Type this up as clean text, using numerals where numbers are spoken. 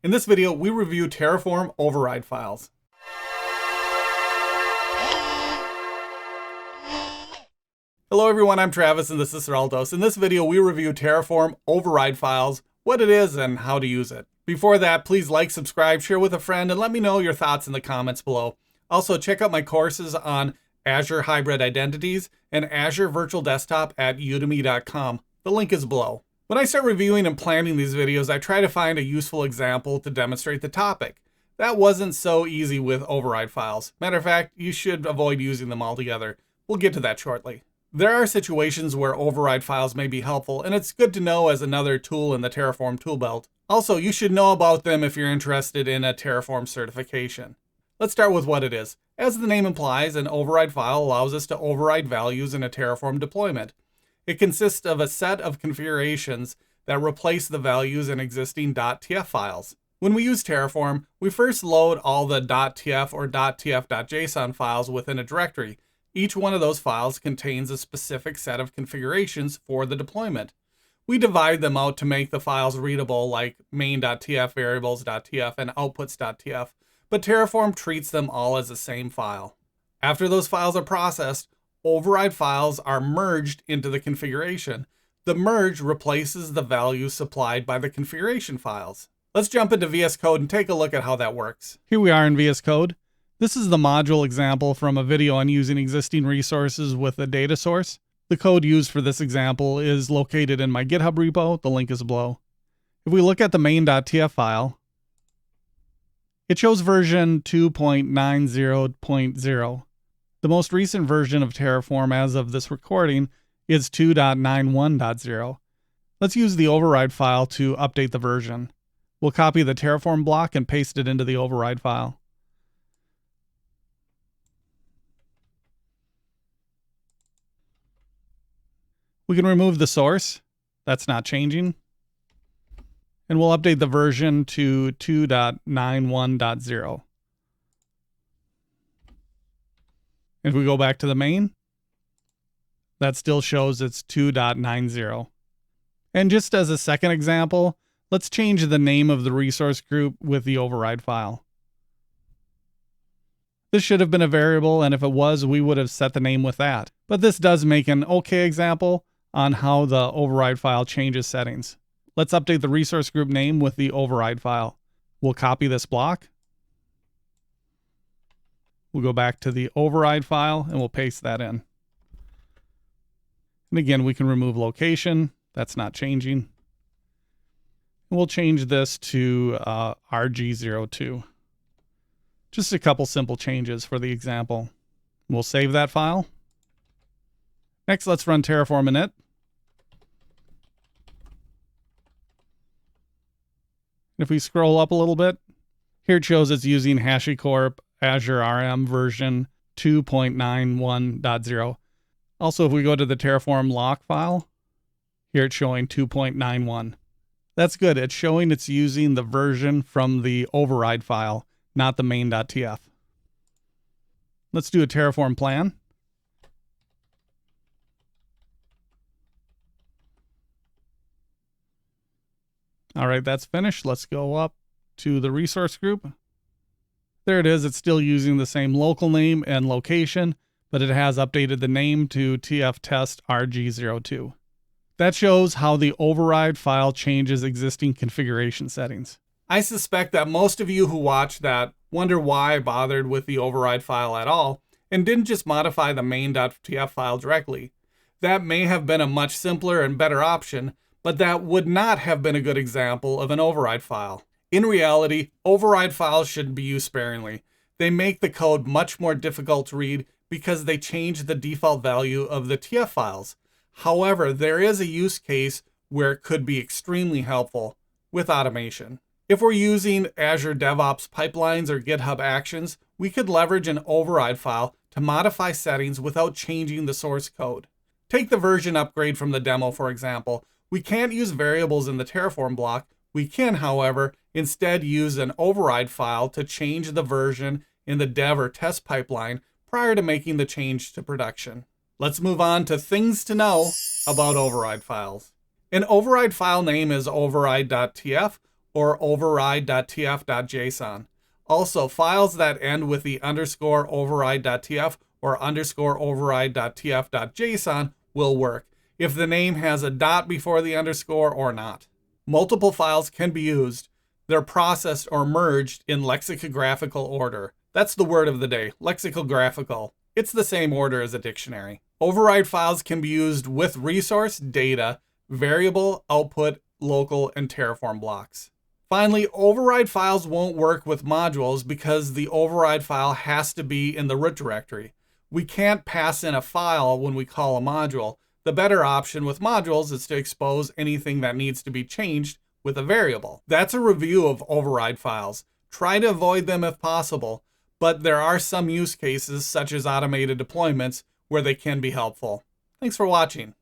In this video, we review Terraform Override files. Hello everyone, I'm Travis and this is Seraldos. In this video, we review Terraform Override files, what it is and how to use it. Before that, please like, subscribe, share with a friend, and let me know your thoughts in the comments below. Also, check out my courses on Azure Hybrid Identities and Azure Virtual Desktop at udemy.com. The link is below. When I start reviewing and planning these videos, I try to find a useful example to demonstrate the topic. That wasn't so easy with override files. Matter of fact, you should avoid using them altogether. We'll get to that shortly. There are situations where override files may be helpful, and it's good to know as another tool in the Terraform tool belt. Also, you should know about them if you're interested in a Terraform certification. Let's start with what it is. As the name implies, an override file allows us to override values in a Terraform deployment. It consists of a set of configurations that replace the values in existing .tf files. When we use Terraform, we first load all the .tf or .tf.json files within a directory. Each one of those files contains a specific set of configurations for the deployment. We divide them out to make the files readable, like main.tf, variables.tf, and outputs.tf, but Terraform treats them all as the same file. After those files are processed, override files are merged into the configuration. The merge replaces the values supplied by the configuration files. Let's jump into VS Code and take a look at how that works. Here we are in VS Code. This is the module example from a video on using existing resources with a data source. The code used for this example is located in my GitHub repo. The link is below. If we look at the main.tf file, it shows version 2.90.0. The most recent version of Terraform as of this recording is 2.91.0. Let's use the override file to update the version. We'll copy the Terraform block and paste it into the override file. We can remove the source. That's not changing. And we'll update the version to 2.91.0. If we go back to the main, that still shows it's 2.90. And just as a second example, let's change the name of the resource group with the override file. This should have been a variable, and if it was, we would have set the name with that. But this does make an okay example on how the override file changes settings. Let's update the resource group name with the override file. We'll copy this block. We'll go back to the override file and we'll paste that in. And again, we can remove location. That's not changing. And we'll change this to RG02. Just a couple simple changes for the example. We'll save that file. Next, let's run Terraform init. If we scroll up a little bit, here it shows it's using HashiCorp Azure RM version 2.91.0. Also, if we go to the Terraform lock file, here it's showing 2.91. That's good. It's showing it's using the version from the override file, not the main.tf. Let's do a Terraform plan. All right, that's finished. Let's go up to the resource group. There it is. It's still using the same local name and location, but it has updated the name to tf-test rg02. That shows how the override file changes existing configuration settings. I suspect that most of you who watch that wonder why I bothered with the override file at all and didn't just modify the main.tf file directly. That may have been a much simpler and better option, but that would not have been a good example of an override file. In reality, override files should be used sparingly. They make the code much more difficult to read because they change the default value of the TF files. However, there is a use case where it could be extremely helpful with automation. If we're using Azure DevOps pipelines or GitHub Actions, we could leverage an override file to modify settings without changing the source code. Take the version upgrade from the demo, for example. We can't use variables in the Terraform block. We can, however, instead use an override file to change the version in the dev or test pipeline prior to making the change to production. Let's move on to things to know about override files. An override file name is override.tf or override.tf.json. Also, files that end with the underscore override.tf or underscore override.tf.json will work if the name has a dot before the underscore or not. Multiple files can be used. They're processed or merged in lexicographical order. That's the word of the day, lexicographical. It's the same order as a dictionary. Override files can be used with resource, data, variable, output, local, and Terraform blocks. Finally, override files won't work with modules because the override file has to be in the root directory. We can't pass in a file when we call a module. The better option with modules is to expose anything that needs to be changed with a variable. That's a review of override files. Try to avoid them if possible, but there are some use cases, such as automated deployments, where they can be helpful. Thanks for watching.